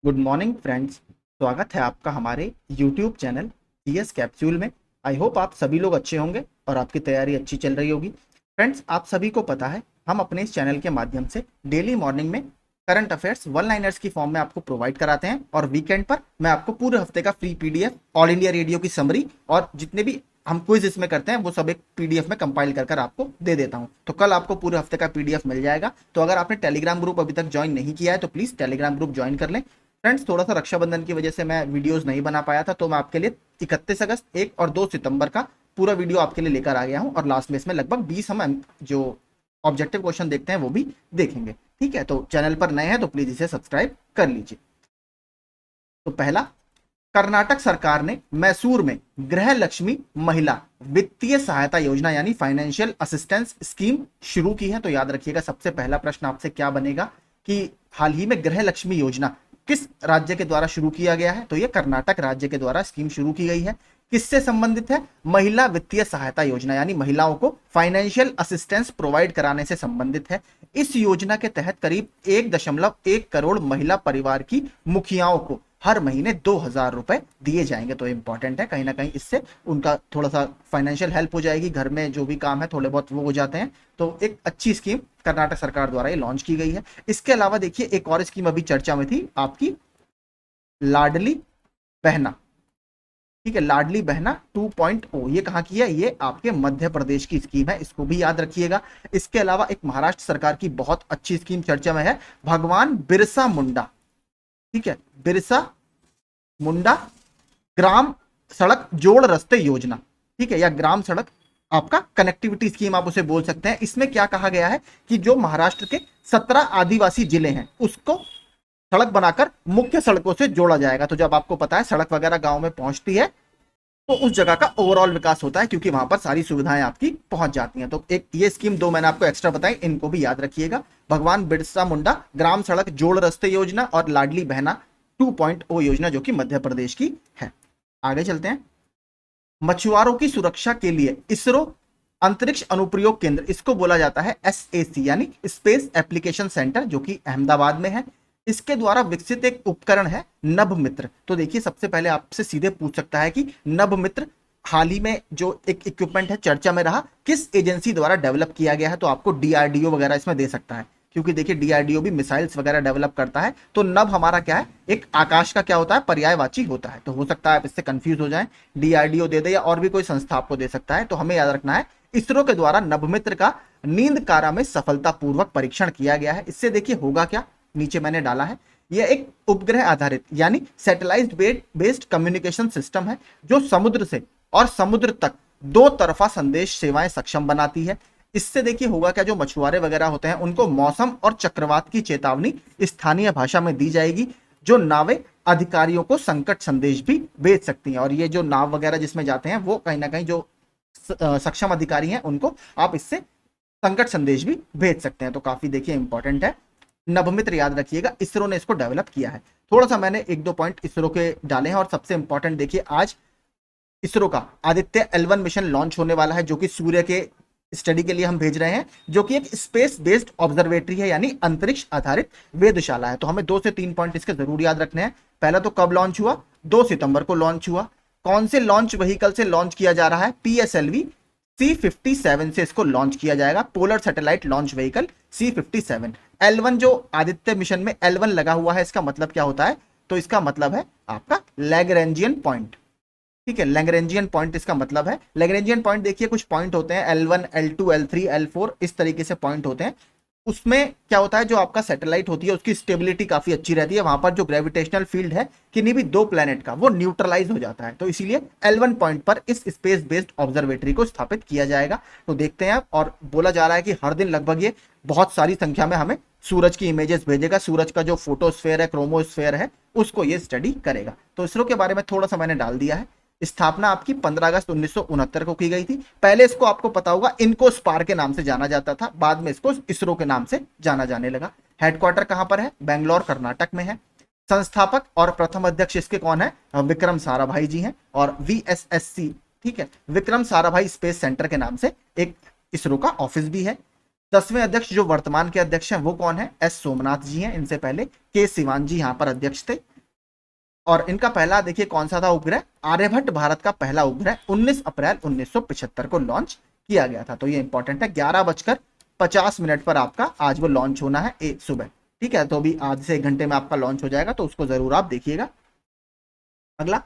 Good morning friends. स्वागत है आपका हमारे यूट्यूब चैनल जीएस कैप्सूल में। आई होप आप सभी लोग अच्छे होंगे और आपकी तैयारी अच्छी चल रही होगी। फ्रेंड्स, आप सभी को पता है हम अपने इस चैनल के माध्यम से डेली मॉर्निंग में करंट अफेयर्स वन लाइनर्स की फॉर्म में आपको प्रोवाइड कराते हैं और वीकेंड पर मैं आपको पूरे हफ्ते का free PDF, all India radio की समरी और जितने भी हम क्विज इसमें करते हैं वो सब एक पीडीएफ में कंपाइल कर आपको दे देता हूं। तो कल आपको पूरे हफ्ते का पीडीएफ मिल जाएगा। तो अगर आपने टेलीग्राम ग्रुप अभी तक ज्वाइन नहीं किया है तो प्लीज टेलीग्राम ग्रुप ज्वाइन कर लें। फ्रेंड्स, थोड़ा सा रक्षाबंधन की वजह से मैं वीडियोस नहीं बना पाया था, तो मैं आपके लिए 31 अगस्त, 1 और 2 सितंबर का पूरा वीडियो आपके लिए लेकर आ गया हूं और लास्ट में इसमें लगभग 20 हम जो ऑब्जेक्टिव क्वेश्चन देखते हैं वो भी देखेंगे। ठीक है, तो चैनल पर नए हैं तो प्लीज इसे सब्सक्राइब कर लीजिए। तो पहला, कर्नाटक सरकार ने मैसूर में गृह लक्ष्मी महिला वित्तीय सहायता योजना यानी फाइनेंशियल असिस्टेंस स्कीम शुरू की है। तो याद रखिएगा, सबसे पहला प्रश्न आपसे क्या बनेगा कि हाल ही में गृह लक्ष्मी योजना किस राज्य के द्वारा शुरू किया गया है? तो ये कर्नाटक राज्य के द्वारा स्कीम शुरू की गई है। किससे संबंधित है? महिला वित्तीय सहायता योजना यानी महिलाओं को फाइनेंशियल असिस्टेंस प्रोवाइड कराने से संबंधित है। इस योजना के तहत करीब 1.1 करोड़ महिला परिवार की मुखियाओं को हर महीने 2,000 रुपए दिए जाएंगे। तो इंपॉर्टेंट है, कहीं ना कहीं इससे उनका थोड़ा सा फाइनेंशियल हेल्प हो जाएगी, घर में जो भी काम है थोड़े बहुत वो हो जाते हैं। तो एक अच्छी स्कीम कर्नाटक सरकार द्वारा ये लॉन्च की गई है। इसके अलावा देखिए, एक और स्कीम अभी चर्चा में थी आपकी, लाडली बहना। ठीक है, लाडली बहना 2.0 ये कहां की है? ये आपके मध्य प्रदेश की स्कीम है, इसको भी याद रखिएगा। इसके अलावा एक महाराष्ट्र सरकार की बहुत अच्छी स्कीम चर्चा में है, भगवान बिरसा मुंडा। ठीक है, बिरसा मुंडा ग्राम सड़क जोड़ रास्ते योजना। ठीक है, या ग्राम सड़क आपका कनेक्टिविटी स्कीम आप उसे बोल सकते हैं। इसमें क्या कहा गया है कि जो महाराष्ट्र के 17 आदिवासी जिले हैं उसको सड़क बनाकर मुख्य सड़कों से जोड़ा जाएगा। तो जब आपको पता है सड़क वगैरह गांव में पहुंचती है तो उस जगह का ओवरऑल विकास होता है, क्योंकि वहां पर सारी सुविधाएं आपकी पहुंच जाती हैं। तो एक ये स्कीम दो मैंने आपको एक्स्ट्रा बताई, इनको भी याद रखिएगा। भगवान बिरसा मुंडा ग्राम सड़क जोड़ रास्ते योजना और लाडली बहना 2.0 योजना जो कि मध्य प्रदेश की है। आगे चलते हैं। मछुआरों की सुरक्षा के लिए इसरो अंतरिक्ष अनुप्रयोग केंद्र, इसको बोला जाता है एसएसी यानी स्पेस एप्लीकेशन सेंटर, जो कि अहमदाबाद में है। इसके द्वारा विकसित एक उपकरण है नभ मित्र। तो देखिए, सबसे पहले आपसे सीधे पूछ सकता है कि नभ मित्र हाल ही में जो एक इक्विपमेंट है चर्चा में रहा, किस एजेंसी द्वारा डेवलप किया गया है? तो आपको डीआरडीओ वगैरह इसमें दे सकता है, क्योंकि देखिए डीआरडीओ भी मिसाइल्स वगैरह डेवलप करता है। तो नभ हमारा क्या है? एक आकाश का क्या होता है? पर्यायवाची होता है। तो हो सकता है आप इससे कंफ्यूज हो जाएं, डीआरडीओ दे दे या और भी कोई संस्था आपको दे सकता है। तो हमें याद रखना है, इसरो के द्वारा नभमित्र का नींद कारा में सफलतापूर्वक परीक्षण किया गया है। इससे देखिए होगा क्या, नीचे मैंने डाला है, यह एक उपग्रह आधारित यानी सैटेलाइट बेस्ड कम्युनिकेशन सिस्टम है जो समुद्र से और समुद्र तक दो तरफा संदेश सेवाएं सक्षम बनाती है। इससे देखिए होगा क्या, जो मछुआरे वगैरह होते हैं उनको मौसम और चक्रवात की चेतावनी स्थानीय भाषा में दी जाएगी, जो नावें अधिकारियों को संकट संदेश भी भेज सकती हैं। और ये जो नाव वगैरह जिसमें जाते हैं वो कहीं ना कहीं जो सक्षम अधिकारी हैं उनको आप इससे संकट संदेश भी भेज सकते हैं। तो काफी देखिए इंपॉर्टेंट है, नभमित्र याद रखिएगा, इसरो ने इसको डेवलप किया है। थोड़ा सा मैंने एक दो पॉइंट इसरो के डाले हैं और सबसे इंपॉर्टेंट देखिए, आज इसरो का आदित्य L1 मिशन लॉन्च होने वाला है, जो कि सूर्य के स्टडी के लिए हम भेज रहे हैं, जो कि एक स्पेस बेस्ड ऑब्जर्वेटरी है यानी अंतरिक्ष आधारित वेधशाला है। तो हमें 2 से 3 पॉइंट इसके जरूर याद रखने हैं। पहला तो कब लॉन्च हुआ? 2 सितंबर को लॉन्च हुआ। कौन से लॉन्च व्हीकल से लॉन्च किया जा रहा है? PSLV C57 से इसको लॉन्च किया जाएगा, polar satellite launch vehicle C57। L1 जो आदित्य मिशन में L1 लगा हुआ है, इसका मतलब क्या होता है? तो इसका मतलब है आपका लैग्रेंजियन पॉइंट। ठीक है, लैग्रेंजियन पॉइंट इसका मतलब है। लैग्रेंजियन पॉइंट देखिए कुछ पॉइंट होते हैं, L1 L2 L3 L4 इस तरीके से पॉइंट होते हैं। उसमें क्या होता है, जो आपका सैटेलाइट होती है उसकी स्टेबिलिटी काफी अच्छी रहती है, वहां पर जो ग्रेविटेशनल फील्ड है किन्हीं भी दो प्लेनेट का वो न्यूट्रलाइज हो जाता है। तो इसीलिए L1 पॉइंट पर इस स्पेस बेस्ड ऑब्जर्वेटरी को स्थापित किया जाएगा। तो देखते हैं, और बोला जा रहा है कि हर दिन लगभग ये बहुत सारी संख्या में हमें सूरज की इमेजेस भेजेगा, सूरज का जो फोटोस्फेयर है, क्रोमोस्फेयर है, उसको ये स्टडी करेगा। तो इसरो के बारे में थोड़ा सा मैंने डाल दिया है। स्थापना आपकी 15 अगस्त 1969 को की गई थी। पहले इसको आपको पता होगा इनको स्पार के नाम से जाना जाता था, बाद में इसको इसरो के नाम से जाना जाने लगा। हेडक्वार्टर कहां पर है? बेंगलोर कर्नाटक में है। संस्थापक और प्रथम अध्यक्ष इसके कौन है? विक्रम साराभाई जी हैं। और VSSC, ठीक है, विक्रम साराभाई स्पेस सेंटर के नाम से एक इसरो का ऑफिस भी है। 10वें अध्यक्ष जो वर्तमान के अध्यक्ष हैं वो कौन है? S सोमनाथ जी हैं। इनसे पहले K सिवान जी यहाँ पर अध्यक्ष थे। और इनका पहला देखिए कौन सा था उपग्रह, आर्यभट्ट भारत का पहला उपग्रह 19 अप्रैल 1975 को लॉन्च किया गया था। तो ये इंपॉर्टेंट है, 11:50 पर आपका आज वो लॉन्च होना है सुबह। ठीक है, तो अभी आज से 1 घंटे में आपका लॉन्च हो जाएगा, तो उसको जरूर आप देखिएगा। अगला,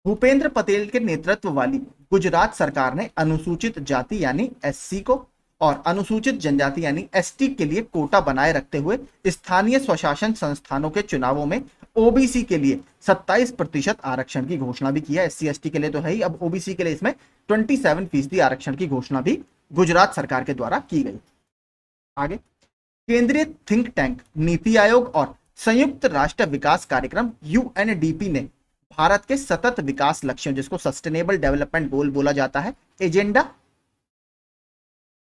भूपेंद्र पटेल के नेतृत्व वाली गुजरात सरकार ने अनुसूचित जाति यानी एससी को और अनुसूचित जनजाति यानी एसटी के लिए कोटा बनाए रखते हुए स्थानीय स्वशासन संस्थानों के चुनावों में ओबीसी के लिए 27% आरक्षण की घोषणा भी की है। एससी एसटी के लिए तो है ही, अब ओबीसी के लिए इसमें 27% आरक्षण की घोषणा भी गुजरात सरकार के द्वारा की गई। आगे, केंद्रीय थिंक टैंक नीति आयोग और संयुक्त राष्ट्र विकास कार्यक्रम यूएनडीपी ने भारत के सतत विकास लक्ष्यों, जिसको सस्टेनेबल डेवलपमेंट गोल बोला जाता है, एजेंडा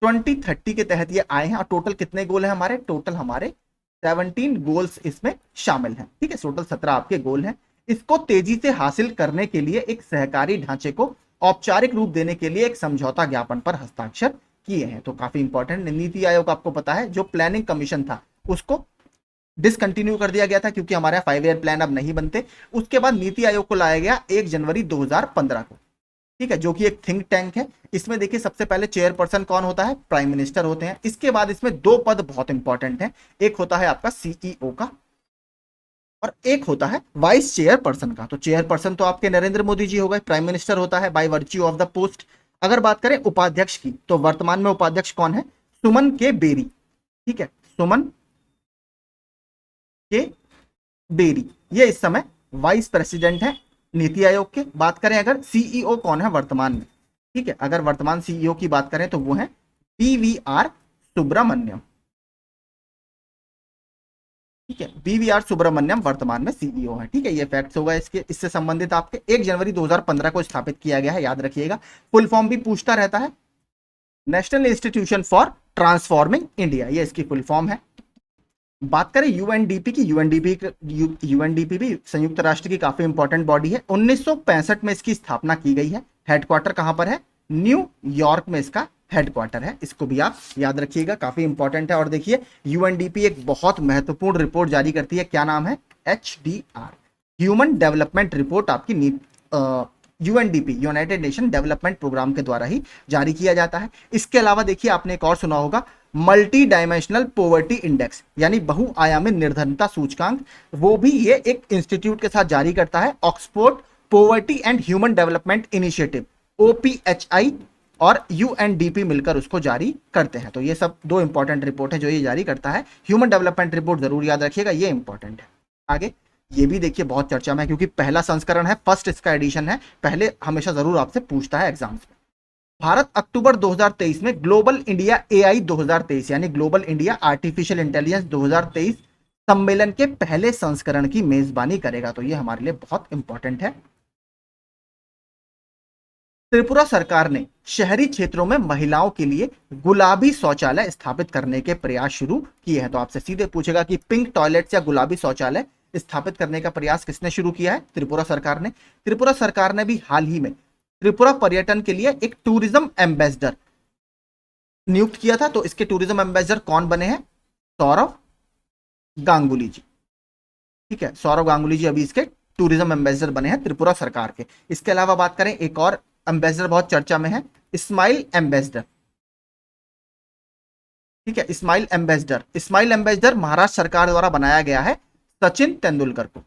2030 के तहत ये आए हैं। और टोटल कितने गोल हैं हमारे, टोटल हमारे 17 गोल्स इसमें शामिल हैं। ठीक है, टोटल 17 आपके गोल हैं। इसको तेजी से हासिल करने के लिए एक सहकारी ढांचे को औपचारिक रूप देने के लिए एक समझौता ज्ञापन पर हस्ताक्षर किए हैं। तो काफी इंपॉर्टेंट। नीति आयोग आपको पता है जो प्लानिंग कमीशन था उसको डिसकंटिन्यू कर दिया गया था क्योंकि हमारे 5 ईयर प्लान अब नहीं बनते। उसके बाद नीति आयोग को लाया गया 1 जनवरी 2015 को। ठीक है, जो कि एक थिंक टैंक है। इसमें देखिए सबसे पहले चेयरपर्सन कौन होता है, प्राइम मिनिस्टर होते हैं। इसके बाद इसमें 2 पद बहुत इंपॉर्टेंट हैं, एक होता है आपका सीईओ का और एक होता है वाइस चेयरपर्सन का। तो चेयरपर्सन तो आपके नरेंद्र मोदी जी हो गए, प्राइम मिनिस्टर होता है by virtue of the post. अगर बात करें उपाध्यक्ष की तो वर्तमान में उपाध्यक्ष कौन है, सुमन के बेरी। ठीक है, सुमन के बेरी ये इस समय वाइस प्रेसिडेंट है नीति आयोग के। बात करें अगर सीईओ कौन है वर्तमान में, ठीक है, अगर वर्तमान सीईओ की बात करें तो वो है बीवीआर सुब्रमण्यम। ठीक है, बीवीआर सुब्रमण्यम वर्तमान में सीईओ है। ठीक है, ये फैक्ट्स होगा इससे संबंधित आपके। 1 जनवरी 2015 को स्थापित किया गया है, याद रखिएगा। फुल फॉर्म भी पूछता रहता है, national institution for transforming India, ये इसकी फुल फॉर्म है। बात करें यूएनडीपी की, यूएनडीपी भी संयुक्त राष्ट्र की काफी इंपॉर्टेंट बॉडी है। 1965 में इसकी स्थापना की गई है। हेडक्वार्टर कहां पर है, न्यूयॉर्क में इसका हेडक्वार्टर है। इसको भी आप याद रखिएगा, काफी इंपॉर्टेंट है। और देखिए यूएनडीपी एक बहुत महत्वपूर्ण रिपोर्ट जारी करती है, क्या नाम है, एचडीआर, ह्यूमन डेवलपमेंट रिपोर्ट। आपकी UNDP United Nation Development Programme के द्वारा ही जारी किया जाता है। इसके अलावा देखिए आपने एक और सुना होगा, मल्टी डायमेंशनल पोवर्टी इंडेक्स यानी बहुआयामी निर्धनता सूचकांक, वो भी ये एक इंस्टीट्यूट के साथ जारी करता है, Oxford poverty and human development initiative OPHI और यूएनडीपी मिलकर उसको जारी करते हैं। तो ये सब 2 इंपॉर्टेंट रिपोर्ट है जो ये जारी करता है। ह्यूमन डेवलपमेंट रिपोर्ट जरूर याद रखिएगा, ये इंपॉर्टेंट है। आगे ये भी देखिए बहुत चर्चा में है क्योंकि पहला संस्करण है, फर्स्ट इसका एडिशन है, पहले हमेशा जरूर आपसे पूछता है एग्जाम्स में। भारत अक्टूबर 2023 में ग्लोबल इंडिया एआई 2023 यानी ग्लोबल इंडिया आर्टिफिशियल इंटेलिजेंस 2023 सम्मेलन के पहले संस्करण की मेजबानी करेगा। तो ये हमारे लिए बहुत इंपॉर्टेंट है। त्रिपुरा सरकार ने शहरी क्षेत्रों में महिलाओं के लिए गुलाबी शौचालय स्थापित करने के प्रयास शुरू किए हैं। तो आपसे सीधे पूछेगा कि पिंक टॉयलेट्स या गुलाबी शौचालय स्थापित करने का प्रयास किसने शुरू किया है, त्रिपुरा सरकार ने। त्रिपुरा सरकार ने भी हाल ही में त्रिपुरा पर्यटन के लिए एक टूरिज्म एम्बेसडर नियुक्त किया था। तो इसके टूरिज्म एम्बेसडर कौन बने हैं, सौरव गांगुली जी। ठीक है, सौरव गांगुली जी अभी इसके टूरिज्म एम्बेसडर बने हैं त्रिपुरा सरकार के। इसके अलावा बात करें एक और एम्बेसडर बहुत चर्चा में है, स्माइल एम्बेसडर। ठीक है, स्माइल एम्बेसडर महाराष्ट्र सरकार द्वारा बनाया गया है सचिन तेंदुलकर को।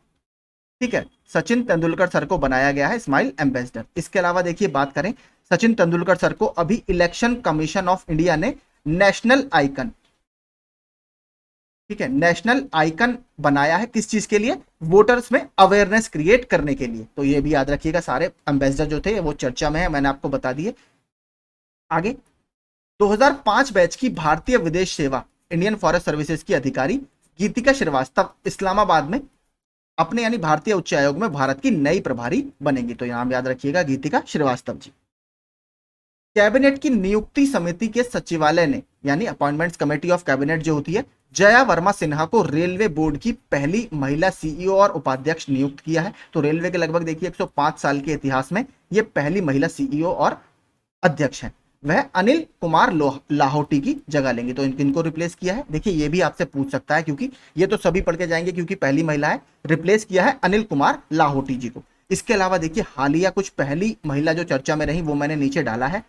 ठीक है, सचिन तेंदुलकर सर को बनाया गया है स्माइल एम्बेसडर। इसके अलावा देखिए बात करें सचिन तेंदुलकर सर को अभी इलेक्शन कमीशन ऑफ इंडिया ने नेशनल आइकन, ठीक है, नेशनल आइकन बनाया है। किस चीज के लिए, वोटर्स में अवेयरनेस क्रिएट करने के लिए। तो ये भी याद रखिएगा, सारे एम्बेसडर जो थे वो चर्चा में है, मैंने आपको बता दिए। आगे 2005 बैच की भारतीय विदेश सेवा इंडियन फॉरेस्ट सर्विसेज की अधिकारी गीतिका श्रीवास्तव इस्लामाबाद में अपने यानी भारतीय उच्च आयोग में भारत की नई प्रभारी बनेंगी। तो नाम याद रखिएगा, गीतिका श्रीवास्तव जी। कैबिनेट की नियुक्ति समिति के सचिवालय ने यानी अपॉइंटमेंट्स कमेटी ऑफ कैबिनेट जो होती है, जया वर्मा सिन्हा को रेलवे बोर्ड की पहली महिला सीईओ और उपाध्यक्ष नियुक्त किया है। तो रेलवे के लगभग देखिए 105 साल के इतिहास में ये पहली महिला सीईओ और अध्यक्ष है। वह अनिल कुमार लाहोटी की जगह लेंगे। तो इनको रिप्लेस किया है, देखिए ये भी आपसे पूछ सकता है क्योंकि ये तो सभी पढ़ के जाएंगे क्योंकि पहली महिला है। रिप्लेस किया है अनिल कुमार लाहोटी जी को। इसके अलावा देखिए हालिया कुछ पहली महिला जो चर्चा में रही वो मैंने नीचे डाला है।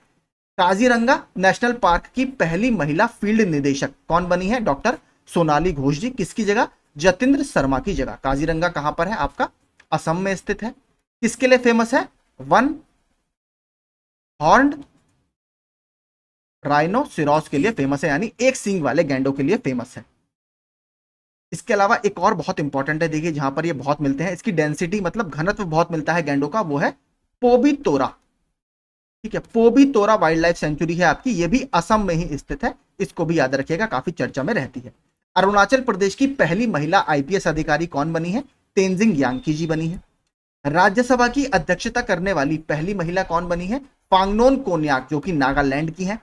काजीरंगा नेशनल पार्क की पहली महिला फील्ड निदेशक कौन बनी है? डॉक्टर सोनाली घोष जी। किसकी जगह? जतेंद्र शर्मा की जगह। काजीरंगा कहां पर है? आपका असम में स्थित है। किसके लिए फेमस है? वन हॉर्न्ड राइनोसिरोस के लिए फेमस है, यानी एक सींग वाले गैंडों के लिए फेमस है। इसके अलावा एक और बहुत इंपॉर्टेंट है, देखिए जहां पर ये बहुत मिलते हैं, इसकी डेंसिटी मतलब घनत्व बहुत मिलता है गैंडों का, वो है पोबीतोरा। ठीक है, पोबीतोरा वाइल्ड लाइफ सेंचुरी है आपकी, ये भी असम में ही स्थित है। इसको भी याद रखिएगा, काफी चर्चा में रहती है। अरुणाचल प्रदेश की पहली महिला आईपीएस अधिकारी कौन बनी है? तेंजिंग यांकी जी बनी है। राज्यसभा की अध्यक्षता करने वाली पहली महिला कौन बनी है? फांगनोन कोन्याक, जो कि नागालैंड की है।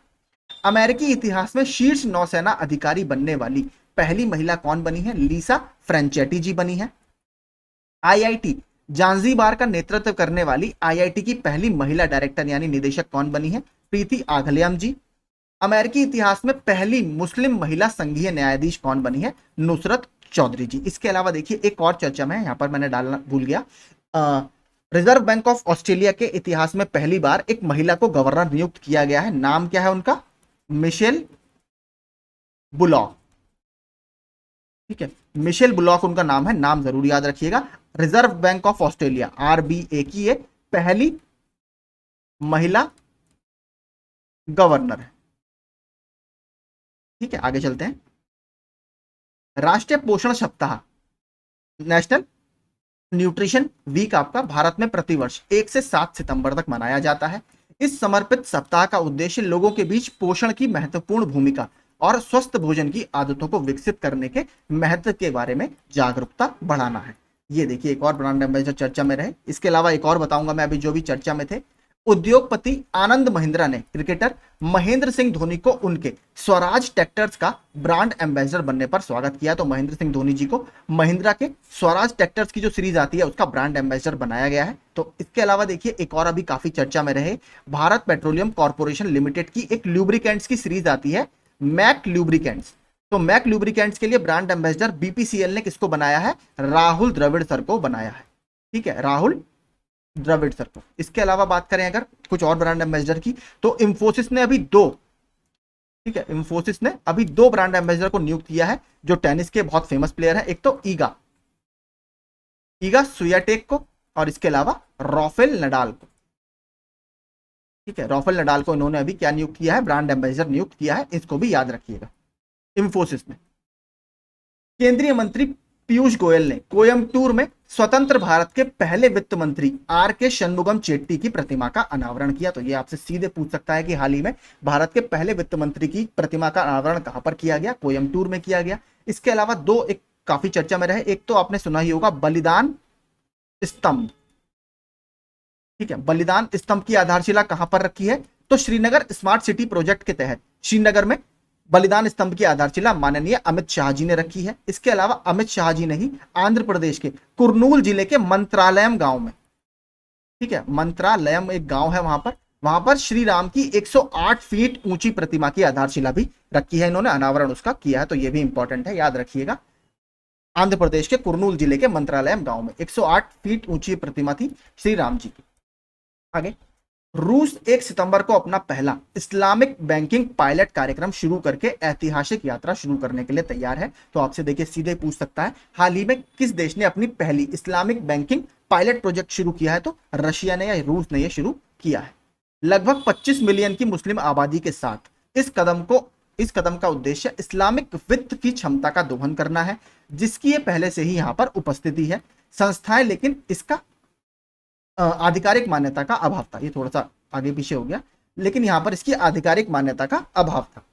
अमेरिकी इतिहास में शीर्ष नौसेना अधिकारी बनने वाली पहली महिला कौन बनी है? लीसा फ्रेंचेटी जी बनी है। आईआईटी जांजीबार का नेतृत्व करने वाली आईआईटी की पहली महिला डायरेक्टर यानी निदेशक कौन बनी है? प्रीति आघलयाम जी। अमेरिकी इतिहास में पहली मुस्लिम महिला संघीय न्यायाधीश कौन बनी है? नुसरत चौधरी जी। इसके अलावा देखिए एक और चर्चा में यहां पर मैंने डालना भूल गया, रिजर्व बैंक ऑफ ऑस्ट्रेलिया के इतिहास में पहली बार एक महिला को गवर्नर नियुक्त किया गया है। नाम क्या है उनका? Michelle Bullock. ठीक है, मिशेल बुलॉक उनका नाम है, नाम जरूर याद रखिएगा। Reserve bank of Australia RBA की ये पहली महिला गवर्नर है। ठीक है, आगे चलते हैं। राष्ट्रीय पोषण सप्ताह, नेशनल न्यूट्रिशन वीक आपका भारत में प्रतिवर्ष 1 से 7 सितंबर तक मनाया जाता है। इस समर्पित सप्ताह का उद्देश्य लोगों के बीच पोषण की महत्वपूर्ण भूमिका और स्वस्थ भोजन की आदतों को विकसित करने के महत्व के बारे में जागरूकता बढ़ाना है। ये देखिए एक और ब्रांड एम्बेसडर चर्चा में रहे। इसके अलावा एक और बताऊंगा मैं अभी जो भी चर्चा में थे। उद्योगपति आनंद महिंद्रा ने क्रिकेटर महेंद्र सिंह धोनी को उनके स्वराज ट्रैक्टर्स का ब्रांड एम्बेसडर बनने पर स्वागत किया। तो महेंद्र सिंह धोनी जी को महिंद्रा के स्वराज ट्रैक्टर्स की जो सीरीज आती है उसका ब्रांड एम्बेसडर बनाया गया है। तो इसके अलावा देखिए एक और अभी काफी चर्चा में रहे, भारत पेट्रोलियम कॉर्पोरेशन लिमिटेड की एक लुब्रिकेंट्स की सीरीज आती है, मैक लुब्रिकेंट्स। तो मैक लुब्रिकेंट्स के लिए ब्रांड एम्बेसडर बीपीसीएल ने किसको बनाया है? राहुल द्रविड़ सर को बनाया है। ठीक है, राहुल द्रविड़ सर को। इसके अलावा बात करें अगर कुछ और ब्रांड एम्बेसडर की, तो इंफोसिस ने अभी दो, ठीक है, इंफोसिस ने अभी दो ब्रांड एम्बेसडर को नियुक्त किया है जो टेनिस के बहुत फेमस प्लेयर है। एक तो ईगा स्वियाटेक को, और इसके अलावा राफेल नडाल को। ठीक है, राफेल नडाल को इन्होंने अभी क्या नियुक्त किया है? ब्रांड एम्बेसडर नियुक्त किया है। इसको भी याद रखिएगा, इंफोसिस ने। केंद्रीय मंत्री पीयूष गोयल ने कोयम्बटूर में स्वतंत्र भारत के पहले वित्त मंत्री आर के शनमुगम चेट्टी की प्रतिमा का अनावरण किया। तो ये आपसे सीधे पूछ सकता है कि हाल ही में भारत के पहले वित्त मंत्री की प्रतिमा का अनावरण कहां पर किया गया? कोयम्बटूर में किया गया। इसके अलावा दो एक काफी चर्चा में रहे, एक तो आपने सुना ही होगा बलिदान स्तंभ। ठीक है, बलिदान स्तंभ की आधारशिला कहां पर रखी है? तो श्रीनगर स्मार्ट सिटी प्रोजेक्ट के तहत श्रीनगर में बलिदान स्तंभ की आधारशिला माननीय अमित शाह जी ने रखी है। इसके अलावा अमित शाह जी ने ही आंध्र प्रदेश के कुर्नूल जिले के मंत्रालयम गांव में, ठीक है, मंत्रालयम एक गांव है वहां पर श्री राम की 108 फीट ऊंची प्रतिमा की आधारशिला भी रखी है। इन्होंने अनावरण उसका किया है। तो यह भी इंपॉर्टेंट है, याद रखिएगा। आंध्र प्रदेश के कुर्नूल जिले के मंत्रालयम गांव में 108 फीट ऊंची प्रतिमा थी श्री राम जी की। आगे, रूस 1 सितंबर को अपना पहला इस्लामिक बैंकिंग पायलट कार्यक्रम शुरू करके ऐतिहासिक यात्रा शुरू करने के लिए तैयार है। तो आपसे देखिए सीधे पूछ सकता है, हाल ही में किस देश ने अपनी पहली इस्लामिक बैंकिंग पायलट प्रोजेक्ट शुरू किया है? तो रशिया ने या रूस ने यह शुरू किया है। लगभग 25 मिलियन की मुस्लिम आबादी के साथ इस कदम का उद्देश्य इस्लामिक वित्त की क्षमता का दोहन करना है, जिसकी ये पहले से ही यहां पर उपस्थिति है। संस्थाएं, लेकिन इसका आधिकारिक मान्यता का अभाव था। ये थोड़ा सा आगे पीछे हो गया, लेकिन यहां पर इसकी आधिकारिक मान्यता का अभाव था।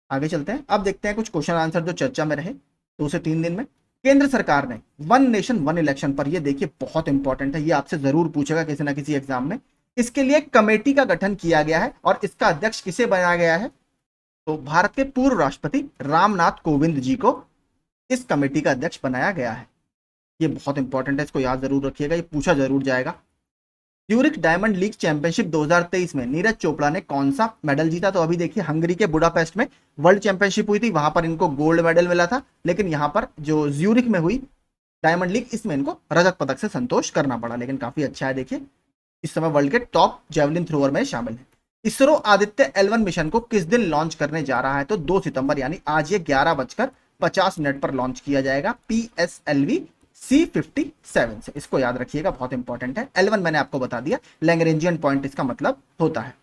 आगे चलते हैं, अब देखते हैं कुछ क्वेश्चन आंसर जो चर्चा में रहे 2 से 3 दिन में। केंद्र सरकार ने वन नेशन वन इलेक्शन पर, ये देखिए बहुत इंपॉर्टेंट है, ये आपसे जरूर पूछेगा किसी ना किसी एग्जाम में। इसके लिए एक कमेटी का गठन किया गया है और इसका अध्यक्ष किसे बनाया गया है? तो भारत के पूर्व राष्ट्रपति रामनाथ कोविंद जी को इस कमेटी का अध्यक्ष बनाया गया है। ये बहुत इंपॉर्टेंट है, इसको याद जरूर रखिएगा, ये पूछा जरूर जाएगा। ज्यूरिख डायमंड लीग चैंपियनशिप 2023 में नीरज चोपड़ा ने कौन सा मेडल जीता? तो अभी देखिए हंगरी के बुडापेस्ट में वर्ल्ड चैंपियनशिप हुई थी, वहां पर इनको गोल्ड मेडल मिला था, लेकिन यहां पर जो ज्यूरिख में हुई डायमंड लीग, इसमें इनको रजत पदक से संतोष करना पड़ा, लेकिन काफी अच्छा है। देखिए इस समय वर्ल्ड के टॉप जेवलिन थ्रोअर में शामिल है। इसरो आदित्य L1 मिशन को किस दिन लॉन्च करने जा रहा है? तो 2 सितंबर यानी आज ये 11:50 पर लॉन्च किया जाएगा PSLV C57 से। इसको याद रखिएगा, बहुत इंपॉर्टेंट है। L1 मैंने आपको बता दिया, लैग्रेंजियन पॉइंट इसका मतलब होता है।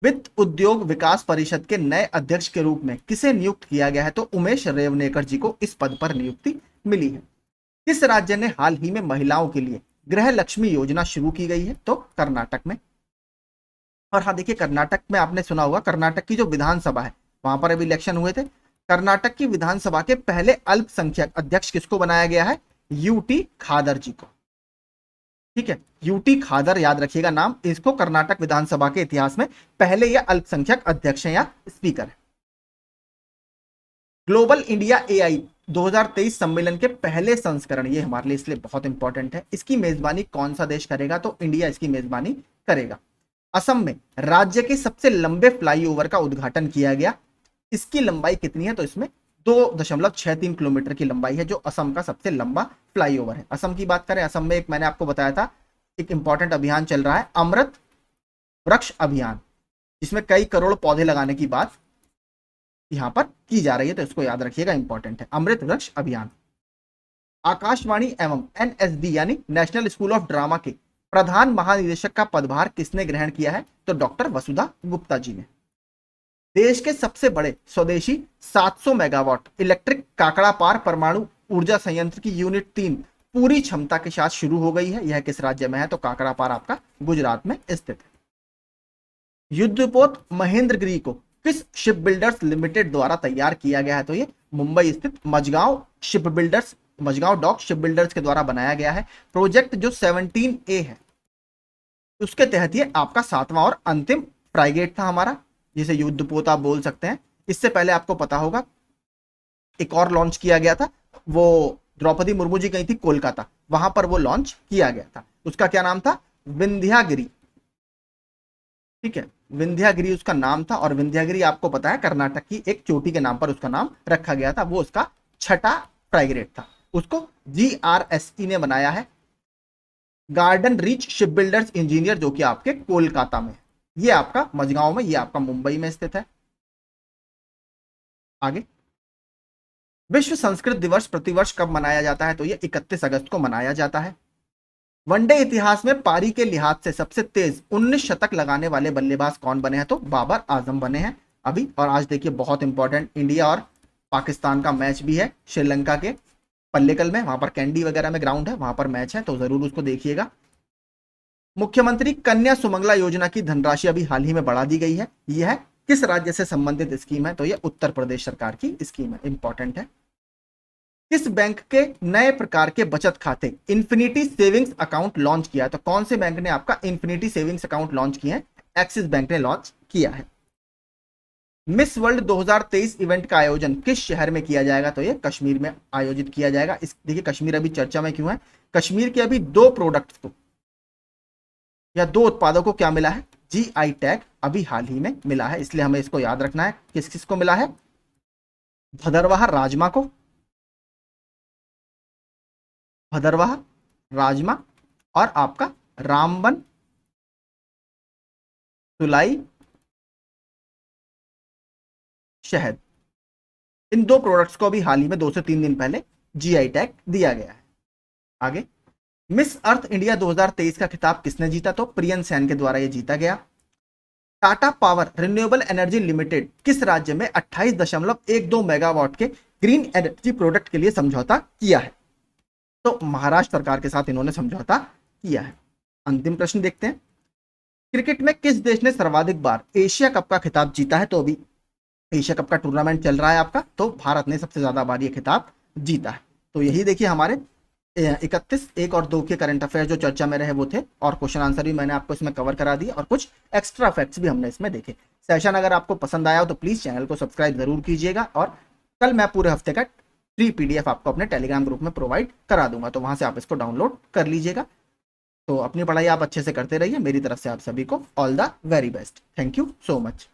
वित्त उद्योग विकास परिषद के नए अध्यक्ष के रूप में किसे नियुक्त किया गया है? तो उमेश रेवनेकर जी को इस पद पर नियुक्ति मिली है। किस राज्य ने हाल ही में महिलाओं के लिए गृह लक्ष्मी योजना शुरू की गई है? तो कर्नाटक में। और हाँ देखिए, कर्नाटक में आपने सुना होगा, कर्नाटक की जो विधानसभा है वहां पर अभी इलेक्शन हुए थे। कर्नाटक की विधानसभा के पहले अल्पसंख्यक अध्यक्ष किसको बनाया गया है? यूटी खादर जी को। ठीक है, यूटी खादर याद रखिएगा नाम, इसको कर्नाटक विधानसभा के इतिहास में पहले यह अल्पसंख्यक अध्यक्ष है या स्पीकर है। ग्लोबल इंडिया AI 2023 सम्मेलन के पहले संस्करण, ये हमारे लिए इसलिए बहुत इंपॉर्टेंट है, इसकी मेजबानी कौन सा देश करेगा? तो इंडिया इसकी मेजबानी करेगा। असम में राज्य के सबसे लंबे फ्लाईओवर का उद्घाटन किया गया। इसकी लंबाई कितनी है? तो इसमें 2.63 किलोमीटर की लंबाई है, जो असम का सबसे लंबा फ्लाईओवर है। असम की बात करें, असम में एक मैंने आपको बताया था एक इंपॉर्टेंट अभियान चल रहा है, अमृत वृक्ष अभियान, जिसमें कई करोड़ पौधे लगाने की बात यहां पर की जा रही है, तो इसको याद रखिएगा, इंपॉर्टेंट है अमृत वृक्ष अभियान। आकाशवाणी एवं NSD यानी नेशनल स्कूल ऑफ ड्रामा के प्रधान महानिदेशक का पदभार किसने ग्रहण किया है? तो डॉक्टर वसुधा गुप्ता जी ने। देश के सबसे बड़े स्वदेशी 700 मेगावाट इलेक्ट्रिक काकड़ा पार परमाणु ऊर्जा संयंत्र की यूनिट 3 पूरी क्षमता के साथ शुरू हो गई है। यह किस राज्य में है? तो काकड़ा पार आपका गुजरात में स्थित है। युद्धपोत महेंद्रगिरी को किस शिप बिल्डर्स लिमिटेड द्वारा तैयार किया गया है? तो ये मुंबई स्थित Mazagon Ship Builders, Mazagon Dock Ship Builders के द्वारा बनाया गया है। प्रोजेक्ट जो 17A है, उसके तहत ये आपका 7वां और अंतिम फ्राइगेट था हमारा, जिसे युद्धपोत आप बोल सकते हैं। इससे पहले आपको पता होगा एक और लॉन्च किया गया था, वो द्रौपदी मुर्मू जी गई थी कोलकाता, वहां पर वो लॉन्च किया गया था। उसका क्या नाम था? विंध्यागिरी। ठीक है, विंध्यागिरी उसका नाम था, और विंध्यागिरी आपको पता है कर्नाटक की एक चोटी के नाम पर उसका नाम रखा गया था। वो उसका 6ठा फ्राइगेट था, उसको GRSE ने बनाया है। Garden reach ship builders engineer, जो कि आपके कोलकाता में, ये आपका मजगांव में, ये आपका मुंबई में स्थित है। आगे, विश्व संस्कृत दिवस प्रतिवर्ष कब मनाया जाता है? तो ये 31 अगस्त को मनाया जाता है। वनडे इतिहास में पारी के लिहाज से सबसे तेज 19 शतक लगाने वाले बल्लेबाज कौन बने हैं? तो बाबर आजम बने हैं अभी। और आज देखिए बहुत इंपॉर्टेंट, इंडिया और पाकिस्तान का मैच भी है श्रीलंका के पल्लेकल में, वहां पर कैंडी वगैरह में ग्राउंड है, वहां पर मैच है, तो जरूर उसको देखिएगा। मुख्यमंत्री कन्या सुमंगला योजना की धनराशि अभी हाल ही में बढ़ा दी गई है। यह किस राज्य से संबंधित स्कीम है? तो यह उत्तर प्रदेश सरकार की स्कीम है, इंपॉर्टेंट है। किस बैंक के नए प्रकार के बचत खाते इन्फिनिटी सेविंग्स अकाउंट लॉन्च किया? तो कौन से बैंक ने आपका इन्फिनिटी सेविंग्स अकाउंट लॉन्च किया है? एक्सिस बैंक ने लॉन्च किया है। मिस वर्ल्ड 2023 इवेंट का आयोजन किस शहर में किया जाएगा? तो ये कश्मीर में आयोजित किया जाएगा। इस देखिए कश्मीर अभी चर्चा में क्यों है? कश्मीर के अभी 2 प्रोडक्ट्स को या 2 उत्पादों को क्या मिला है? GI टैग अभी हाल ही में मिला है, इसलिए हमें इसको याद रखना है। किस किस को मिला है? भदरवाह राजमा को, भदरवाह राजमा, और आपका रामबन तुलाई शहद, इन 2 प्रोडक्ट्स को भी हाल ही में 2 से 3 दिन पहले GI टैग दिया गया है। आगे, मिस अर्थ इंडिया 2023 का खिताब किसने जीता? तो प्रियन सैन के द्वारा यह जीता गया। Tata power renewable energy limited किस राज्य में 28.12 मेगावाट के ग्रीन एनर्जी प्रोडक्ट के लिए समझौता किया है? तो महाराष्ट्र सरकार के साथ इन्होंने समझौता किया है। अंतिम प्रश्न देखते हैं, क्रिकेट में किस देश ने सर्वाधिक बार एशिया कप का खिताब जीता है? तो अभी एशिया कप का टूर्नामेंट चल रहा है आपका, तो भारत ने सबसे ज्यादा बार ये खिताब जीता है। तो यही देखिए हमारे 31, 1 और 2 के करंट अफेयर जो चर्चा में रहे वो थे, और क्वेश्चन आंसर भी मैंने आपको इसमें कवर करा दिया, और कुछ एक्स्ट्रा फैक्ट्स भी हमने इसमें देखे। सेशन अगर आपको पसंद आया हो तो प्लीज चैनल को सब्सक्राइब जरूर कीजिएगा, और कल मैं पूरे हफ्ते का फ्री PDF आपको अपने टेलीग्राम ग्रुप में प्रोवाइड करा दूंगा, तो वहां से आप इसको डाउनलोड कर लीजिएगा। तो अपनी पढ़ाई आप अच्छे से करते रहिए। मेरी तरफ से आप सभी को all the very best. Thank you so much.